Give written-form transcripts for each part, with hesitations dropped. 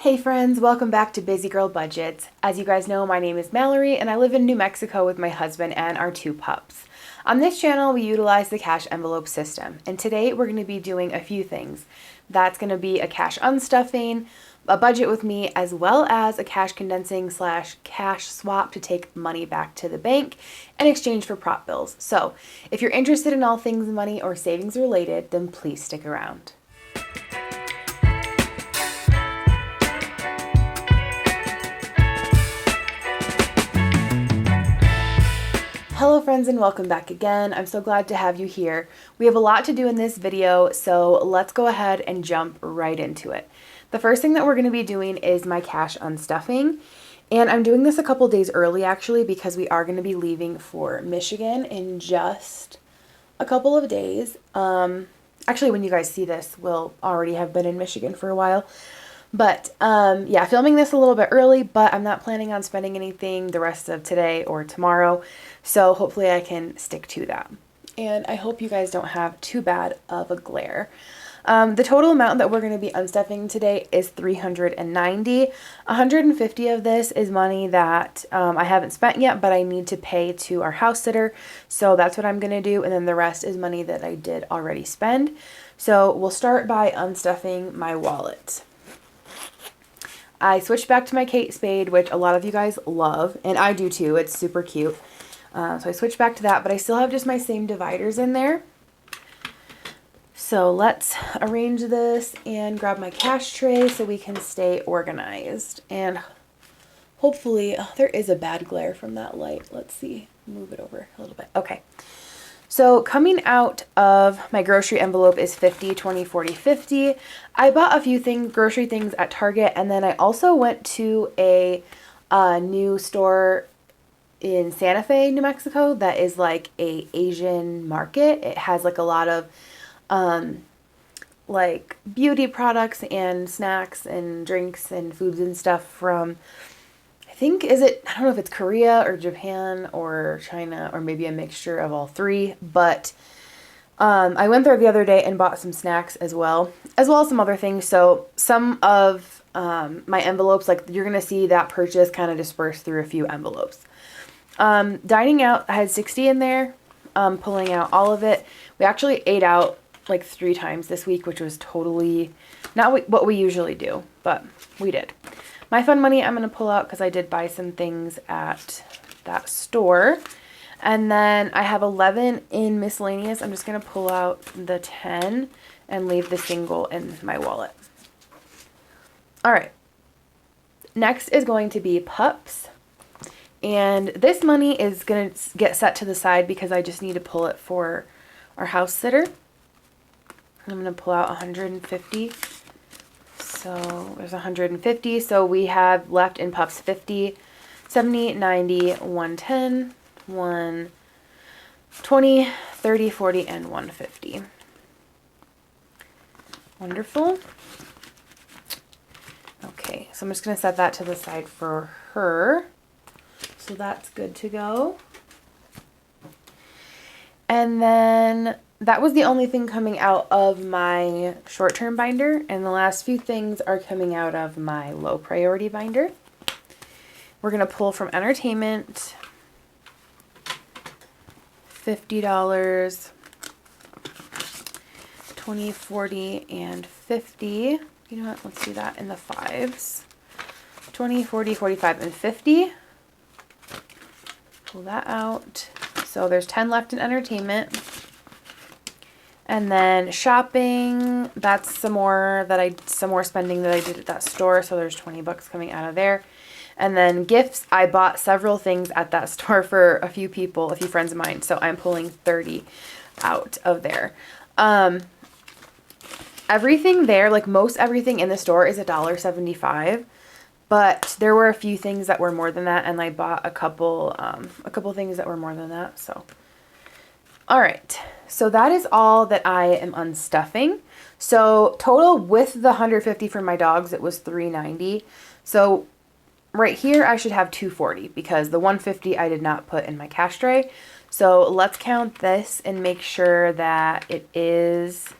Hey friends, welcome back to Busy Girl Budgets. As you guys know, my name is Mallory and I live in New Mexico with my husband and our 2 pups. On this channel, we utilize the cash envelope system, and today we're going to be doing a few things. That's going to be a cash unstuffing, a budget with me, as well as a cash condensing / cash swap to take money back to the bank in exchange for prop bills. So if you're interested in all things money or savings related, then please stick around. Hello friends and welcome back again. I'm so glad to have you here. We have a lot to do in this video, so let's go ahead and jump right into it. The first thing that we're going to be doing is my cash unstuffing, and I'm doing this a couple days early actually because we are going to be leaving for Michigan in just a couple of days. Actually, when you guys see this, we'll already have been in Michigan for a while. But yeah, filming this a little bit early, but I'm not planning on spending anything the rest of today or tomorrow. So hopefully I can stick to that. And I hope you guys don't have too bad of a glare. The total amount that we're going to be unstuffing today is $390. $150 of this is money that I haven't spent yet, but I need to pay to our house sitter. So that's what I'm going to do. And then the rest is money that I did already spend. So we'll start by unstuffing my wallet. I switched back to my Kate Spade, which a lot of you guys love, and I do too. It's super cute. So I switched back to that, but I still have just my same dividers in there. So let's arrange this and grab my cash tray so we can stay organized. And hopefully, there is a bad glare from that light. Let's see, move it over a little bit. Okay. So coming out of my grocery envelope is 50, 20, 40, 50. I bought a few grocery things at Target, and then I also went to a new store in Santa Fe, New Mexico that is like a Asian market. It has like a lot of like beauty products and snacks and drinks and foods and stuff from, I don't know if it's Korea or Japan or China or maybe a mixture of all three, but I went there the other day and bought some snacks as well as some other things. So some of my envelopes, like you're going to see that purchase kind of dispersed through a few envelopes. Dining out, I had 60 in there, pulling out all of it. We actually ate out like 3 times this week, which was totally not what we usually do, but we did. My fun money I'm going to pull out because I did buy some things at that store. And then I have 11 in miscellaneous. I'm just going to pull out the 10 and leave the single in my wallet. All right. Next is going to be pups. And this money is going to get set to the side because I just need to pull it for our house sitter. I'm going to pull out 150. So there's 150. So we have left in pups 50, 70, 90, 110, 120, 30, 40, and 150. Wonderful. Okay, so I'm just going to set that to the side for her. So that's good to go. And then that was the only thing coming out of my short-term binder, and the last few things are coming out of my low priority binder. We're going to pull from entertainment, $50, 20, 40, and 50. You know what? Let's do that in the 5s. 20, 40, 45, and 50. Pull that out. So there's 10 left in entertainment. And then shopping, that's some more spending that I did at that store. So there's 20 bucks coming out of there. And then gifts, I bought several things at that store for a few people, a few friends of mine. So I'm pulling 30 out of there. Everything there, like most everything in the store is $1.75. But there were a few things that were more than that, and I bought a couple things that were more than that. So, all right. So that is all that I am unstuffing. So total with the 150 for my dogs, it was $390. So right here I should have $240 because the 150 I did not put in my cash tray. So let's count this and make sure that it is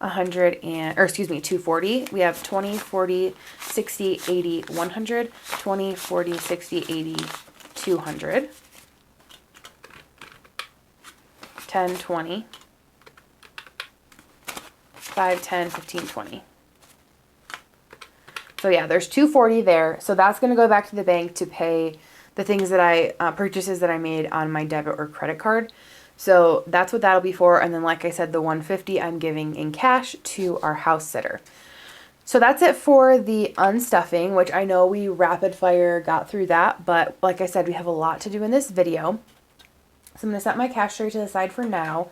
240. We have 20, 40, 60, 80, 100, 20, 40, 60, 80, 200, 10, 20, 5, 10, 15, 20. So yeah, there's 240 there. So that's going to go back to the bank to pay the things that purchases that I made on my debit or credit card. So that's what that'll be for. And then, like I said, the 150 I'm giving in cash to our house sitter. So that's it for the unstuffing, which I know we rapid fire got through that. But like I said, we have a lot to do in this video. So I'm going to set my cash tray to the side for now.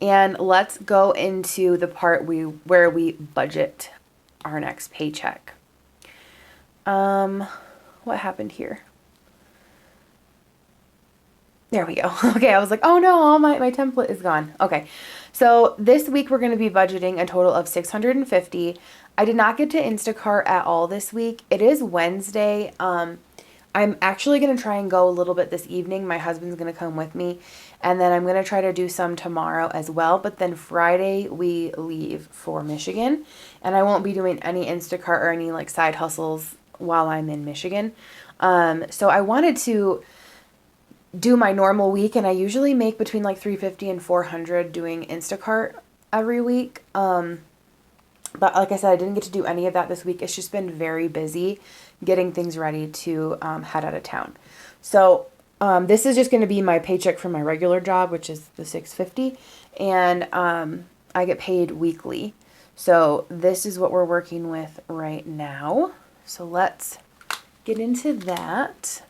And let's go into the part where we budget our next paycheck. What happened here? There we go. Okay, I was like, oh no, all my template is gone. Okay, so this week we're going to be budgeting a total of $650. I did not get to Instacart at all this week. It is Wednesday. I'm actually going to try and go a little bit this evening. My husband's going to come with me, and then I'm going to try to do some tomorrow as well. But then Friday we leave for Michigan, and I won't be doing any Instacart or any like side hustles while I'm in Michigan. So I wanted to do my normal week, and I usually make between like $350 and $400 doing Instacart every week. But like I said, I didn't get to do any of that this week. It's just been very busy getting things ready to head out of town. So this is just going to be my paycheck from my regular job, which is the $650, and I get paid weekly. So this is what we're working with right now. So let's get into that.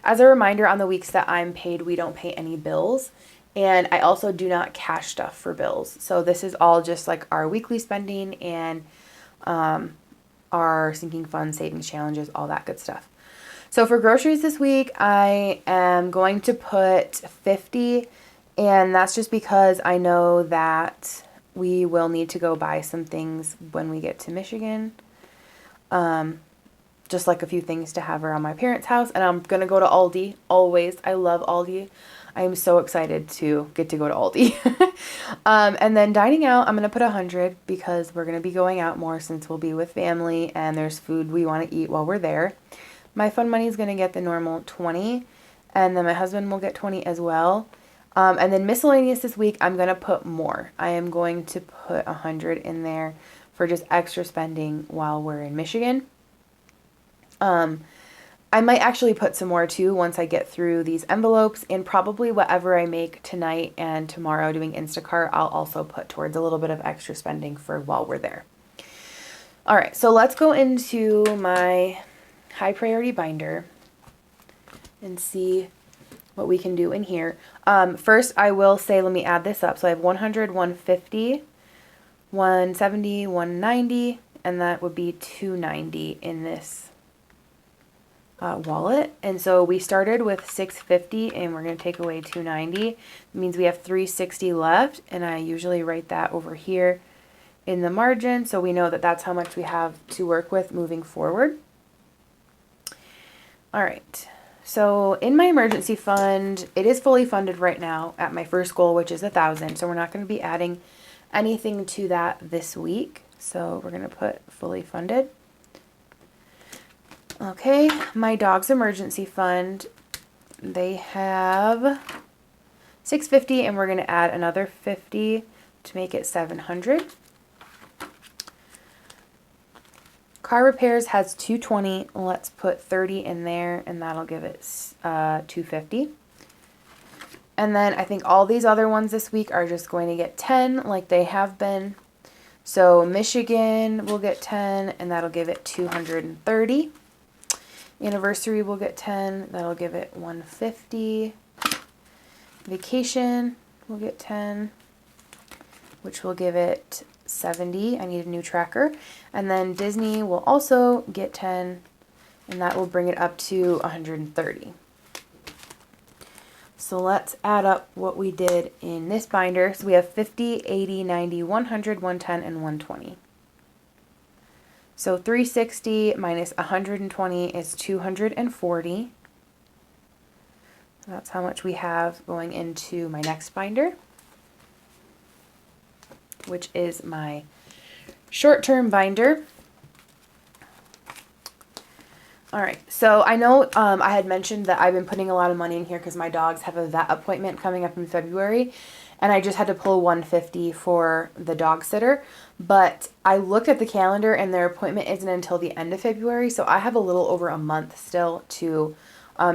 As a reminder, on the weeks that I'm paid, we don't pay any bills. And I also do not cash stuff for bills. So this is all just like our weekly spending and our sinking funds, savings challenges, all that good stuff. So for groceries this week, I am going to put 50, and that's just because I know that we will need to go buy some things when we get to Michigan. Just like a few things to have around my parents' house. And I'm going to go to Aldi, always. I love Aldi. I am so excited to get to go to Aldi. And then dining out, I'm going to put 100 because we're going to be going out more since we'll be with family and there's food we want to eat while we're there. My fun money is going to get the normal 20, and then my husband will get 20 as well. And then miscellaneous this week, I'm going to put more. I am going to put 100 in there for just extra spending while we're in Michigan. I might actually put some more too once I get through these envelopes, and probably whatever I make tonight and tomorrow doing Instacart, I'll also put towards a little bit of extra spending for while we're there. All right, so let's go into my high priority binder and see what we can do in here. First, I will say, let me add this up. So I have 100, 150, 170, 190, and that would be 290 in this wallet. And so we started with 650 and we're going to take away 290. It means we have 360 left, and I usually write that over here in the margin so we know that that's how much we have to work with moving forward. All right, so in my emergency fund, it is fully funded right now at my first goal, which is 1,000. So we're not going to be adding anything to that this week. So we're going to put fully funded. Okay, my dog's emergency fund, they have 650, and we're going to add another 50 to make it 700. Car repairs has 220. Let's put 30 in there, and that'll give it 250. And then I think all these other ones this week are just going to get 10 like they have been. So Michigan will get 10, and that'll give it 230. Anniversary will get 10. That'll give it 150. Vacation will get 10, which will give it 70. I need a new tracker. And then Disney will also get 10, and that will bring it up to 130. So let's add up what we did in this binder. So we have 50, 80, 90, 100, 110, and 120. So 360 minus 120 is 240. That's how much we have going into my next binder. which is my short-term binder. All right, so I know I had mentioned that I've been putting a lot of money in here because my dogs have a vet appointment coming up in February, and I just had to pull $150 for the dog sitter. But I looked at the calendar and their appointment isn't until the end of February, so I have a little over a month still to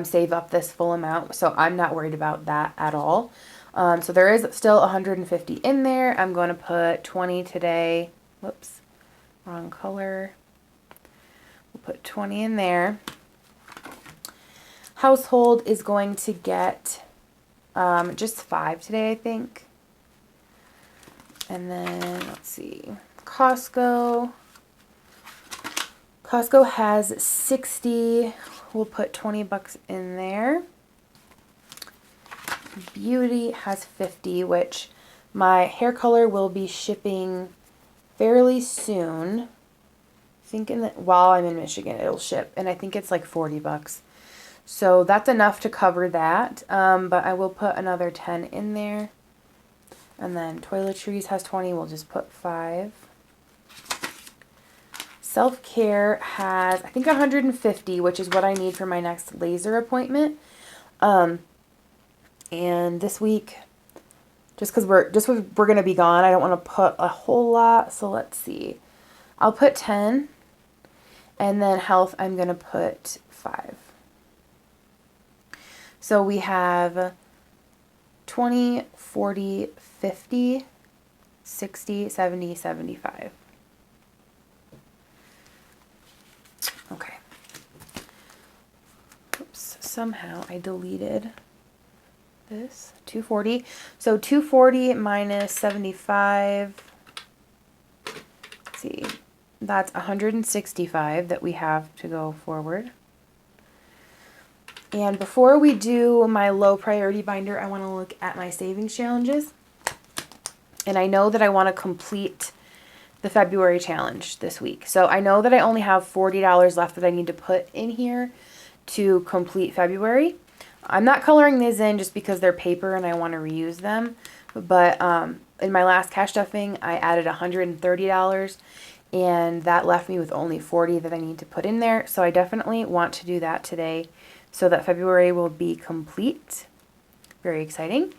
save up this full amount, so I'm not worried about that at all. So there is still $150 in there. I'm going to put 20 today. Whoops, wrong color. We'll put 20 in there. Household is going to get just 5 today, I think. And then, let's see, Costco. Costco has 60. We'll put 20 bucks in there. Beauty has 50, which my hair color will be shipping fairly soon. I think while I'm in Michigan, it'll ship, and I think it's like 40 bucks. So that's enough to cover that, but I will put another 10 in there. And then toiletries has 20, we'll just put 5. Self-care has, I think, 150, which is what I need for my next laser appointment. And this week, just because we're going to be gone, I don't want to put a whole lot, so let's see. I'll put 10. And then health, I'm going to put 5. So we have 20, 40, 50, 60, 70, 75. Okay. Oops, somehow I deleted this. 240. So 240 minus 75. Let's see. That's 165 that we have to go forward. And before we do my low priority binder, I want to look at my savings challenges. And I know that I want to complete the February challenge this week. So I know that I only have $40 left that I need to put in here to complete February. I'm not coloring these in just because they're paper and I want to reuse them. But in my last cash stuffing, I added $130. And that left me with only 40 that I need to put in there. So I definitely want to do that today so that February will be complete. Very exciting.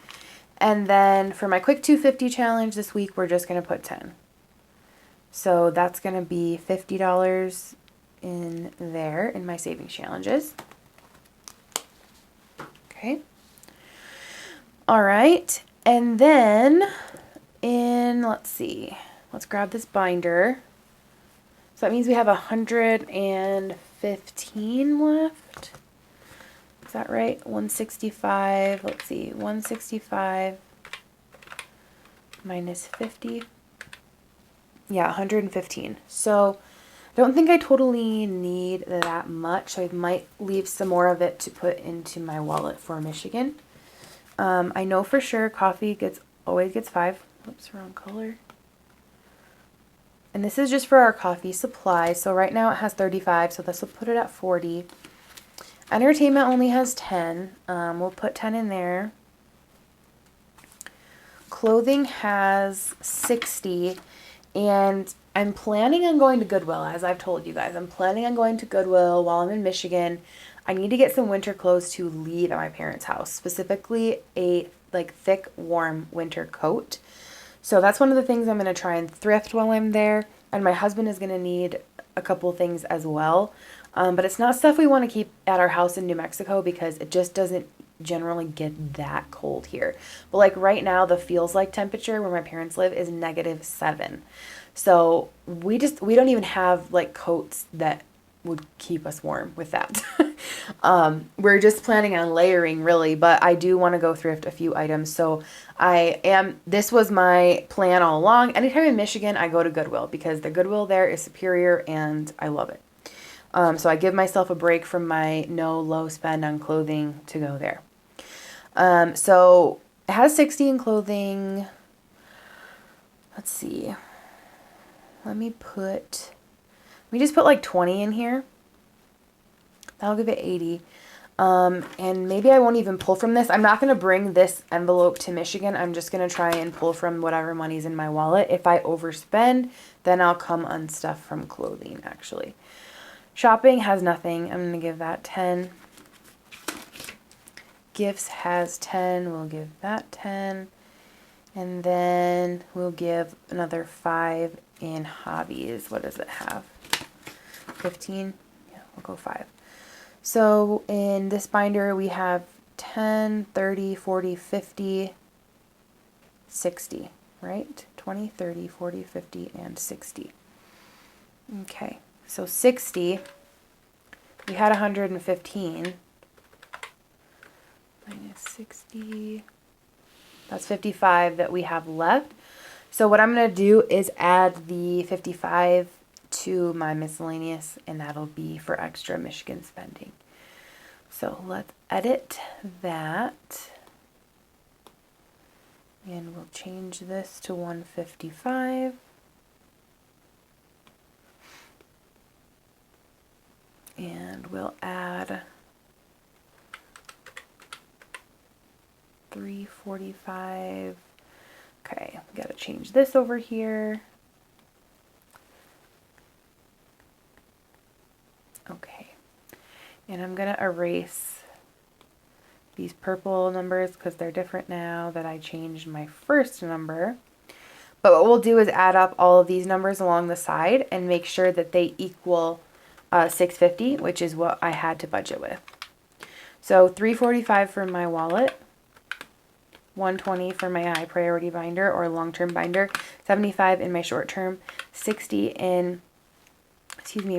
And then for my quick 250 challenge this week, we're just going to put 10. So that's going to be $50 in there in my savings challenges. Okay. All right. And then let's see, let's grab this binder. So that means we have 115 left. Is that right? 165. Let's see. 165 minus 50. Yeah, 115. So I don't think I totally need that much. So I might leave some more of it to put into my wallet for Michigan. I know for sure coffee always gets 5. Oops, wrong color. And this is just for our coffee supply. So right now it has 35, so this will put it at 40. Entertainment only has 10. We'll put 10 in there. Clothing has 60. And I'm planning on going to Goodwill, as I've told you guys. I'm planning on going to Goodwill while I'm in Michigan. I need to get some winter clothes to leave at my parents' house, specifically a thick, warm winter coat. So that's one of the things I'm going to try and thrift while I'm there. And my husband is going to need a couple things as well. But it's not stuff we want to keep at our house in New Mexico because it just doesn't generally get that cold here. But like right now, the feels like temperature where my parents live is -7. So we don't even have like coats that would keep us warm with that. We're just planning on layering really, but I do want to go thrift a few items. So this was my plan all along. Anytime in Michigan, I go to Goodwill because the Goodwill there is superior and I love it. So I give myself a break from my low spend on clothing to go there. So it has 60 in clothing. Let's see. Let me just put like 20 in here. That'll give it 80. And maybe I won't even pull from this. I'm not going to bring this envelope to Michigan. I'm just going to try and pull from whatever money's in my wallet. If I overspend, then I'll come unstuff from clothing, actually. Shopping has nothing. I'm going to give that 10. Gifts has 10. We'll give that 10. And then we'll give another 5 in hobbies. What does it have? 15? Yeah, we'll go 5. So in this binder, we have 10, 30, 40, 50, 60, right? 20, 30, 40, 50, and 60. Okay, so 60, we had 115. Minus 60, that's 55 that we have left. So what I'm going to do is add the 55 to my miscellaneous, and that'll be for extra Michigan spending. So let's edit that, and we'll change this to 155. And we'll add 345. Okay, we gotta change this over here. Okay, and I'm gonna erase these purple numbers because they're different now that I changed my first number. But what we'll do is add up all of these numbers along the side and make sure that they equal 650, which is what I had to budget with. So 345 for my wallet, 120 for my high priority binder or long-term binder, 75 in my short-term, 60 in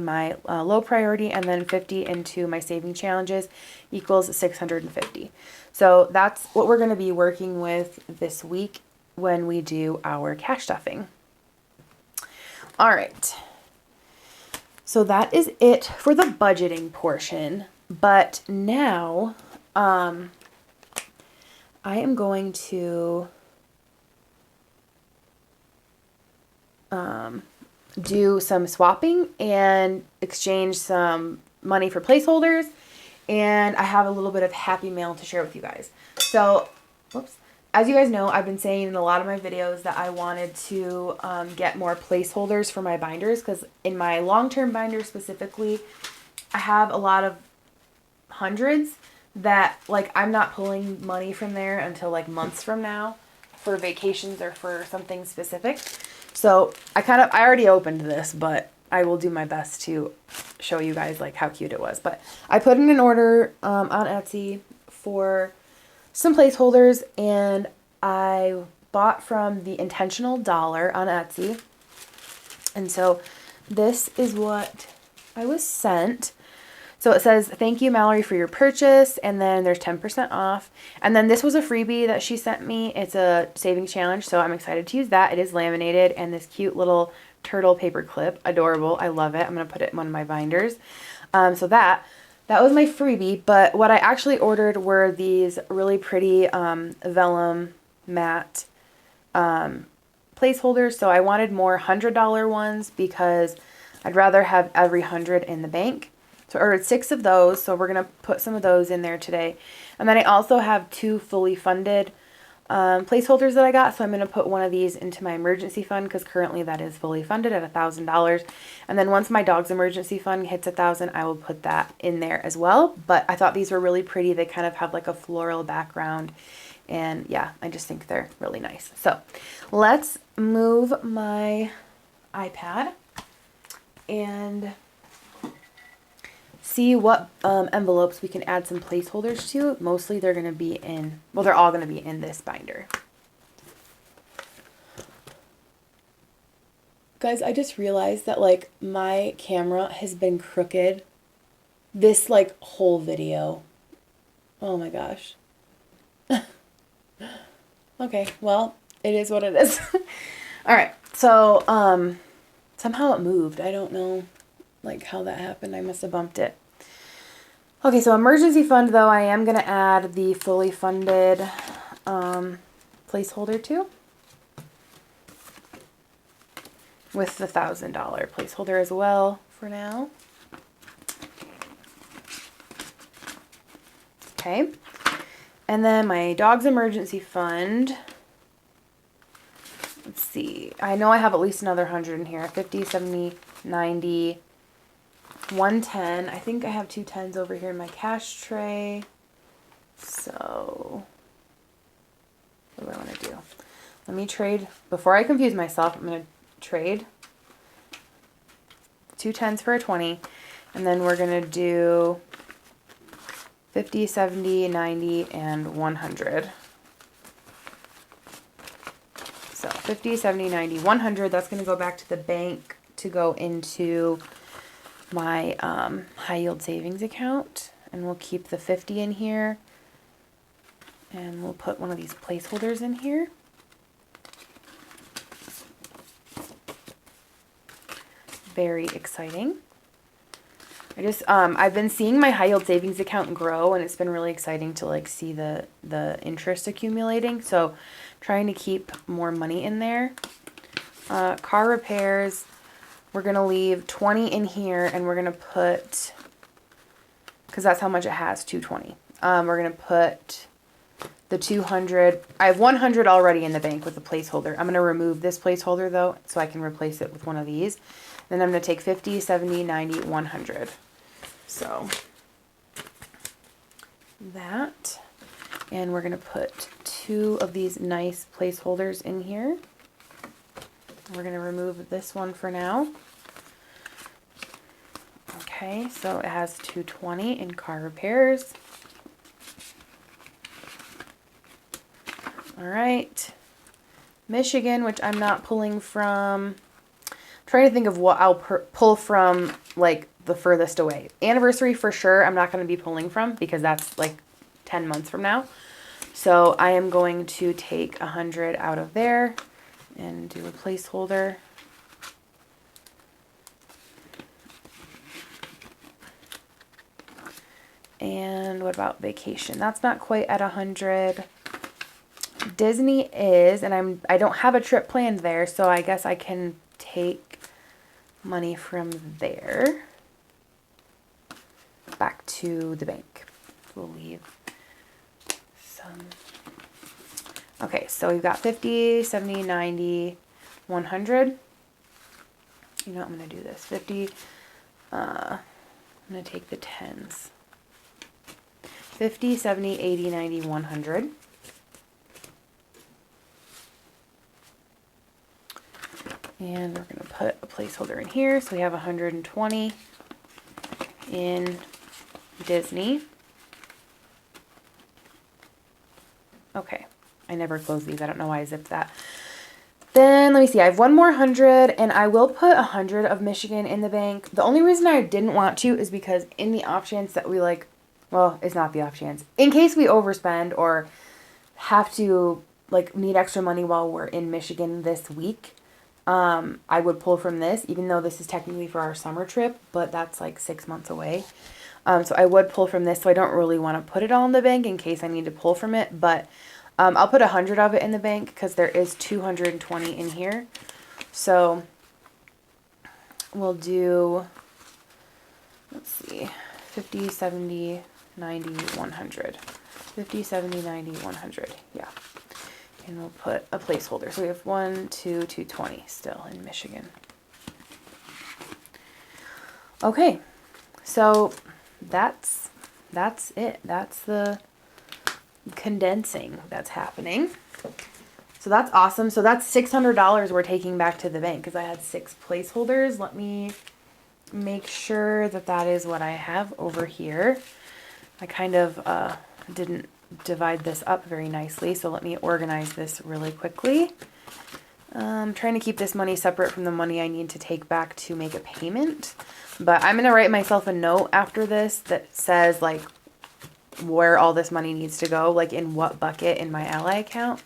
my low priority, and then 50 into my saving challenges equals 650. So that's what we're going to be working with this week when we do our cash stuffing. All right. So that is it for the budgeting portion. But now I am going to do some swapping and exchange some money for placeholders, and I have a little bit of happy mail to share with you guys. So, as you guys know, I've been saying in a lot of my videos that I wanted to get more placeholders for my binders, because in my long-term binder specifically, I have a lot of hundreds that, like, I'm not pulling money from there until like months from now for vacations or for something specific. So I already opened this, but I will do my best to show you guys like how cute it was. But I put in an order on Etsy for some placeholders, and I bought from the Intentional Dollar on Etsy. And so this is what I was sent. So it says, "Thank you, Mallory, for your purchase." And then there's 10% off. And then this was a freebie that she sent me. It's a savings challenge, so I'm excited to use that. It is laminated and this cute little turtle paper clip. Adorable. I love it. I'm going to put it in one of my binders. So that was my freebie. But what I actually ordered were these really pretty vellum matte placeholders. So I wanted more $100 ones because I'd rather have every 100 in the bank. So I ordered 6 of those, so we're going to put some of those in there today. And then I also have 2 fully funded placeholders that I got, so I'm going to put one of these into my emergency fund because currently that is fully funded at $1,000. And then once my dog's emergency fund hits $1,000, I will put that in there as well. But I thought these were really pretty. They kind of have like a floral background. And yeah, I just think they're really nice. So let's move my iPad and see what envelopes we can add some placeholders to. Mostly they're going to be in, well, they're all going to be in this binder. Guys, I just realized that like my camera has been crooked this like whole video. Oh my gosh. Okay, well, it is what it is. All right, so somehow it moved. I don't know like how that happened. I must have bumped it. Okay, so emergency fund, though, I am going to add the fully funded placeholder to, with the $1,000 placeholder as well for now. Okay. And then my dog's emergency fund. Let's see. I know I have at least another 100 in here. 50, 70, 90, 110. I think I have 2 10s over here in my cash tray. So, what do I want to do? Let me trade. Before I confuse myself, I'm going to trade 2 10s for a 20. And then we're going to do 50, 70, 90, and 100. So 50, 70, 90, 100. That's going to go back to the bank to go into my high yield savings account. And we'll keep the 50 in here. And we'll put one of these placeholders in here. Very exciting. I've been seeing my high yield savings account grow, and it's been really exciting to like see the interest accumulating. So trying to keep more money in there. Car repairs, we're going to leave 20 in here, and we're going to put, because that's how much it has, 220. We're going to put the 200. I have 100 already in the bank with the placeholder. I'm going to remove this placeholder though, so I can replace it with one of these. Then I'm going to take 50, 70, 90, 100. So that, and we're going to put 2 of these nice placeholders in here. We're going to remove this one for now. Okay, so it has 220 in car repairs. All right, Michigan, which I'm not pulling from. I'm trying to think of what I'll pull from, like the furthest away. Anniversary for sure, I'm not going to be pulling from because that's like 10 months from now. So I am going to take 100 out of there and do a placeholder. And what about vacation? That's not quite at 100. Disney is, and I don't have a trip planned there, so I guess I can take money from there back to the bank. We'll leave some. Okay, so we've got 50, 70, 90, 100. You know what, I'm going to do this. 50, I'm going to take the 10s. 50, 70, 80, 90, 100. And we're going to put a placeholder in here. So we have 120 in Disney. Okay. I never close these. I don't know why I zipped that. Then let me see. I have one more 100, and I will put 100 of Michigan in the bank. The only reason I didn't want to is because in the off chance that we like, well, it's not the off chance. In case we overspend or have to like need extra money while we're in Michigan this week, I would pull from this, even though this is technically for our summer trip, but that's like 6 months away. So I would pull from this, so I don't really want to put it all in the bank in case I need to pull from it, but I'll put 100 of it in the bank because there is 220 in here. So we'll do, let's see, 50, 70, 90, 100. 50, 70, 90, 100. Yeah. And we'll put a placeholder. So we have 1, 2, 220 still in Michigan. Okay. So that's it. That's the condensing that's happening. So that's awesome. So that's $600 we're taking back to the bank because I had 6 placeholders. Let me make sure that that is what I have over here. I kind of didn't divide this up very nicely, so let me organize this really quickly. I'm trying to keep this money separate from the money I need to take back to make a payment, but I'm going to write myself a note after this that says like where all this money needs to go, like in what bucket in my ally account,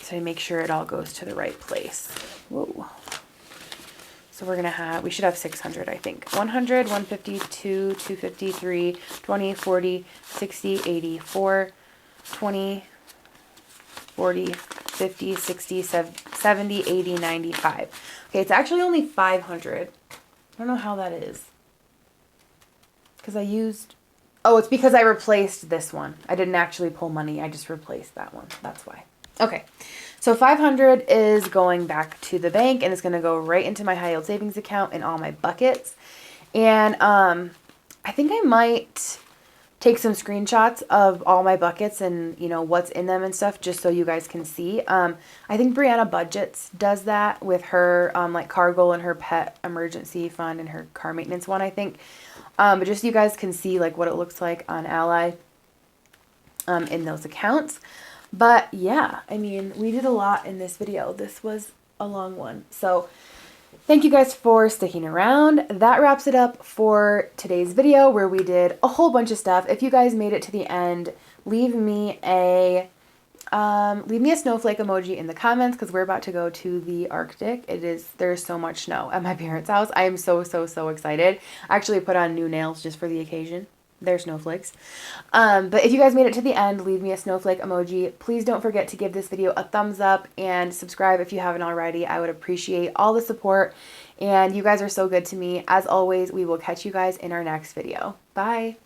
so I make sure it all goes to the right place. Whoa. So we're going to have, we should have 600, I think. 100, 150, 2, 250, 3, 20, 40, 60, 80, 4, 20, 40, 50, 60, 70, 80, 95. Okay, it's actually only 500. I don't know how that is. Because I used, Oh, it's because I replaced this one. I didn't actually pull money. I just replaced that one. That's why. Okay. So 500 is going back to the bank, and it's going to go right into my high yield savings account in all my buckets. And I think I might take some screenshots of all my buckets and, you know, what's in them and stuff, just so you guys can see. I think BusyGirlBudgets does that with her, like car goal and her pet emergency fund and her car maintenance one, I think. But just so you guys can see like what it looks like on Ally in those accounts. But yeah, I mean, we did a lot in this video. This was a long one. So thank you guys for sticking around. That wraps it up for today's video where we did a whole bunch of stuff. If you guys made it to the end, leave me a snowflake emoji in the comments because we're about to go to the Arctic. There's so much snow at my parents' house. I am so excited. I actually put on new nails just for the occasion. They're snowflakes. But if you guys made it to the end, leave me a snowflake emoji. Please don't forget to give this video a thumbs up and subscribe if you haven't already. I would appreciate all the support, and you guys are so good to me. As always, we will catch you guys in our next video. Bye!